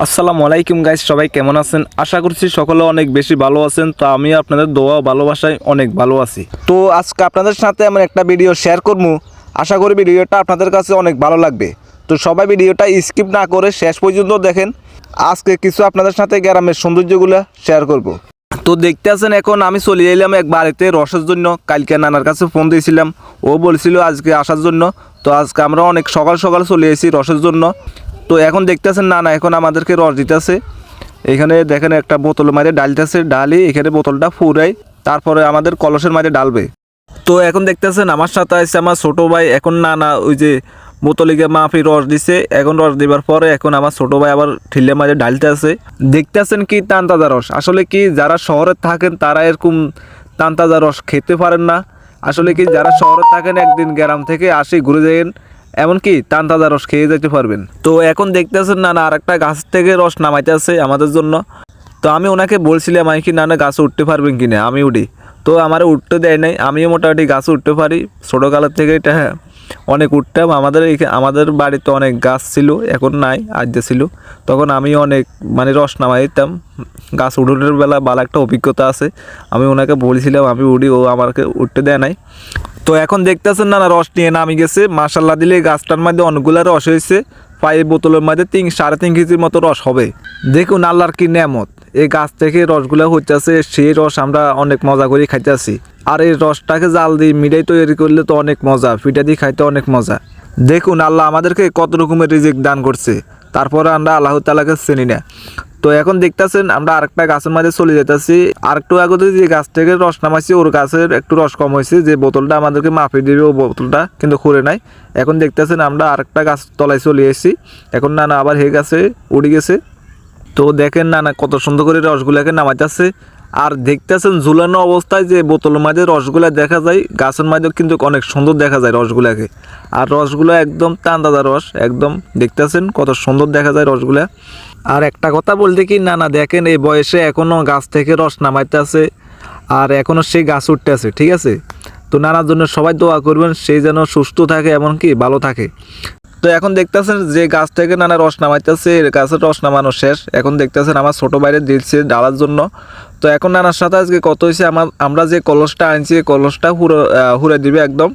আসসালামু আলাইকুম গাইস, সবাই কেমন আছেন? আশা করছি সকলে অনেক বেশি ভালো আছেন। তো আমি আপনাদের দোয়া ও ভালোবাসায় অনেক ভালো আছি। তো আজকে আপনাদের সাথে আমি একটা ভিডিও শেয়ার করব। আশা করি ভিডিওটা আপনাদের কাছে অনেক ভালো লাগবে। তো সবাই ভিডিওটা স্কিপ না করে শেষ পর্যন্ত দেখেন। আজকে কিছু আপনাদের সাথে গ্রামের সৌন্দর্যগুলো শেয়ার করব। তো দেখতে আছেন, এখন আমি চলে এলাম এক বাড়িতে রসের জন্য। কালকে নানার কাছে ফোন দিয়েছিলাম, ও বলছিল আজকে আসার জন্য। তো আজকে আমরা অনেক সকাল সকাল চলে এসেছি রসের জন্য। তো এখন দেখতেছেন নানা এখন আমাদেরকে রস দিতেছে। এখানে দেখেন একটা বোতল মাঝে ডালতেছে, ডালি এখানে বোতলটা ফুরাই তারপরে আমাদের কলসের মাঝে ডালবে। তো এখন দেখতেছেন আমার সাথে আছে আমার ছোটো ভাই। এখন নানা ওই যে বোতলিকে মাফি রস দিছে, এখন রস দেবার পরে এখন আমার ছোটো ভাই আবার ঠিলের মাঝে ডালতে আছে। দেখতেছেন কি তানতাজা রস। আসলে কি যারা শহরে থাকেন তারা এরকম তানতাজা রস খেতে পারেন না। আসলে কি যারা শহরে থাকেন একদিন গ্রাম থেকে আসি ঘুরে যাবেন, এমনকি তাজা রস খেয়ে যেতে পারবেন। তো এখন দেখতেছেন নানা আর একটা গাছ থেকে রস নামাইতে আছে আমাদের জন্য। তো আমি ওনাকে বলছিলাম আমি কি নানা গাছে উঠতে পারবেন কি না, আমি উঠি। তো আমার উঠতে দেয় নাই, আমিও মোটামুটি গাছে উঠতে পারি ছোটোকালের থেকে। এটা অনেক উঠতাম, আমাদের বাড়িতে অনেক গাছ ছিল, এখন নাই, আজ ছিল। তখন আমি অনেক রস নামাই দিতাম। গাছ উঠোনের বেলা ভালো একটা অভিজ্ঞতা আছে। আমি ওনাকে বলছিলাম আমি উঠি, ও আমাকে উঠতে দেয় নাই। তো এখন দেখতেছেন না রস নিয়ে নামি গেছে। মাশাল্লাহ দিলে গাছটার মধ্যে অনেকগুলো রস হয়েছে। প্রায় বোতলের মধ্যে 3-3.5 কেজির মতো রস হবে। দেখুন আল্লাহর কি নেয়ামত, এই গাছ থেকে রসগুলো হইতেছে, সেই রস আমরা অনেক মজা করে খাইতেছি। আর এই রসটাকে জাল দিয়ে মিঠাই তৈরি করলে তো অনেক মজা, পিঠা দিয়ে খাইতে অনেক মজা। দেখুন আল্লাহ আমাদেরকে কত রকমের রিজিক দান করছে, তারপরে আমরা আল্লাহ তাআলাকে চিনি না। তো এখন দেখতেছেন আমরা আরেকটা গাছের মাঝে চলে যেতেছি। আরেকটু আগে যে গাছ থেকে রস নামাইছি ওর গাছের একটু রস কম হয়েছে, যে বোতলটা আমাদেরকে মাপে দিবে ও বোতলটা কিন্তু খুঁড়ে নাই। এখন দেখতেছেন আমরা আরেকটা গাছ তলায় চলে এসেছি। এখন নানা আবার হে গাছে উড়ে গেছে। তো দেখেন নানা কত সুন্দর করে রসগুলাকে নামাইতেছে। আর দেখতেছেন ঝুলানো অবস্থায় যে বোতলের মাঝে রসগুলা দেখা যায়, গাছের মাঝে কিন্তু অনেক সুন্দর দেখা যায় রসগুলাকে। আর রসগুলো একদম তাজা রস, একদম দেখতেছেন কত সুন্দর দেখা যায় রসগুলা। আর একটা কথা বলতে কি নানা দেখেন এই বয়সে এখনও গাছ থেকে রস নামাইতে আছে, আর এখনও সেই গাছ উঠতে আছে, ঠিক আছে। তো নানার জন্য সবাই দোয়া করবেন, সেই যেন সুস্থ থাকে এমনকি ভালো থাকে। তো এখন দেখতেছেন যে গাছ থেকে নানা রস নামাইতেছে, গাছের রস নামানো শেষ। এখন দেখতেছেন আমার ছোটো বাইরে দিচ্ছে ডালার জন্য। তো এখন নানার সাথে আজকে কত হয়েছে, আমরা যে কলসটা আনছি কলসটা হুড়ে দিবে একদম।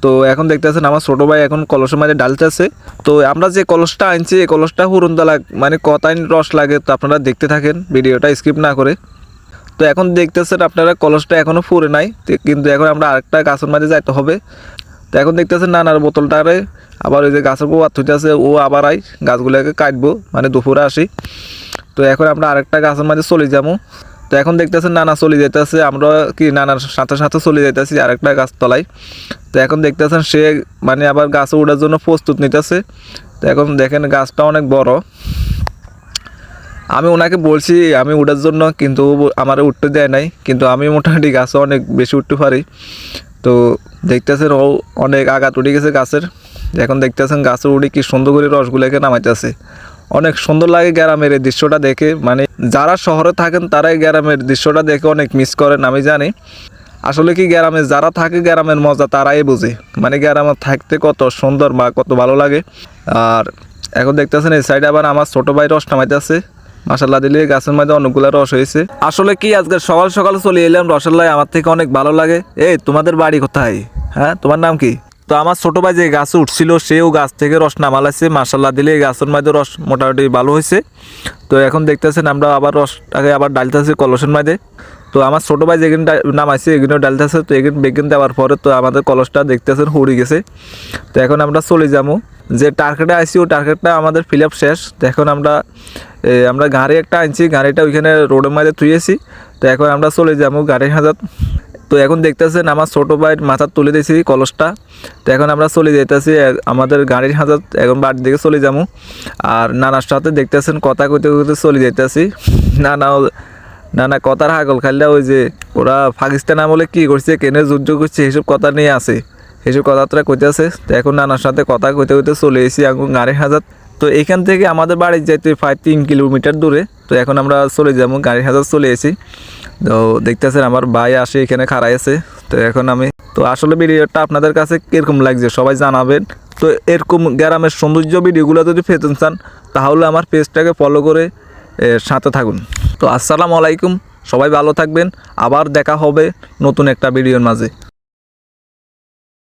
তো এখন দেখতেছেন আমার ছোটো ভাই এখন কলসের মাঝে ডালতেছে। তো আমরা যে কলসটা আনছি এই কলসটা হুড়ন দা কতাই রস লাগে। তো আপনারা দেখতে থাকেন ভিডিওটা স্কিপ না করে। তো এখন দেখতেছেন আপনারা কলসটা এখনও ফুরে নাই, কিন্তু এখন আমরা আরেকটা গাছের মাঝে যাইতে হবে। তো এখন দেখতেছেন নানার বোতলটারে আবার ওই যে গাছের পোয়া থুইতেছে, ও আবার আই গাছগুলোকে কাটবো, দুপুরে আসি। তো এখন আমরা আরেকটা গাছের মাঝে চলে যাবো। তো এখন দেখতেছেন নানা চলে যেতেছে, আমরা কি নানার সাথে সাথে চলে যেতেছি আরেকটা গাছ তলায়। তো এখন দেখতেছেন সে আবার গাছে ওঠার জন্য প্রস্তুত নিতেছে। তো এখন দেখেন গাছটা অনেক বড়। আমি ওনাকে বলছি আমি উঠার জন্য, কিন্তু আমার উঠতে দেয় নাই। কিন্তু আমি মোটামুটি গাছে অনেক বেশি উঠতে পারি। তো দেখতেছেন ও অনেক আঘাত উঠে গেছে গাছের। এখন দেখতেছেন গাছের উঠে কি সুন্দর করে রসগুলোকে নামাইতেছে। অনেক সুন্দর লাগে গ্রামের এই দৃশ্যটা দেখে। যারা শহরে থাকেন তারাই গ্রামের দৃশ্যটা দেখে অনেক মিস করেন, আমি জানি। আসলে কি গ্রামে যারা থাকে গ্রামের মজা তারাই বোঝে, গ্রামে থাকতে কত সুন্দর বা কত ভালো লাগে। আর এখন দেখতেছেন এই সাইডে আবার আমার ছোটো ভাই রস নামাইতেছে। মাশাল্লাহ দিলে গাছের মধ্যে অনেকগুলো রস হয়েছে। আসলে কি আজকে সকাল সকাল চলে এলাম রসের আমার থেকে অনেক ভালো লাগে। এই তোমাদের বাড়ি কোথায়? হ্যাঁ, তোমার নাম কি? তো আমার ছোটো ভাই যে গাছে উঠছিল সেও গাছ থেকে রস নামালাইছে। মাশাল্লাহ দিলে গাছের মধ্যে রস মোটামুটি ভালো হয়েছে। তো এখন দেখতেছেন আমরা আবার রসটাকে আবার ডালতেছি কলসের মধ্যে। তো আমার ছোটো ভাই যেখানে নামাইছে এগুলো ডালতেছে। তো এখানে বেগিন দেওয়ার পরে তো আমাদের কলসটা দেখতেছেন হুড়ে গেছে। তো এখন আমরা চলে যাবো যে টার্গেটে আইসি, ও টার্গেটটা আমাদের ফিল আপ শেষ। তো এখন আমরা গাড়ি একটা আনছি, গাড়িটা ওইখানে রোডের মধ্যে থুয়েছি। তো এখন আমরা চলে যাবো গাড়ির হাজার। তো এখন দেখতেছেন আমার ছোটো ভাইয়ের মাথা তুলে দিয়েছি কলসটা। তো এখন আমরা চলে যেতেছি আমাদের গাড়ির হাজার, এখন বাড়ির দিকে চলে যাবো। আর নানার সাথে দেখতেছেন কথা কইতে কইতে চলে যেতেছি। নানা কথার হাগল খাইলে ওই যে ওরা পাকিস্তান আমলে কী করছে, কেনে যুদ্ধ করছে, এইসব কথা নিয়ে আসে, এইসব কথাটা কইতেছে। তো এখন নানার সাথে কথা কইতে কইতে চলে এসেছি এখন গাড়ির হাজার। তো এখান থেকে আমাদের বাড়ি যেতে প্রায় 3 কিলোমিটার দূরে। তো এখন আমরা চলে যাবো গাড়ির হাজার চলে এসেছি। তো দেখতেছেন আমার ভাই আসে এখানে খাড়াই আছে। তো এখন তো আসলে ভিডিওটা আপনাদের কাছে কীরকম লাগছে সবাই জানাবেন। তো এরকম গ্রামের সৌন্দর্য ভিডিওগুলো যদি পেতে চান তাহলে আমার পেজটাকে ফলো করে সাথে থাকুন। তো আসসালামু আলাইকুম, সবাই ভালো থাকবেন, আবার দেখা হবে নতুন একটা ভিডিওর মাঝে।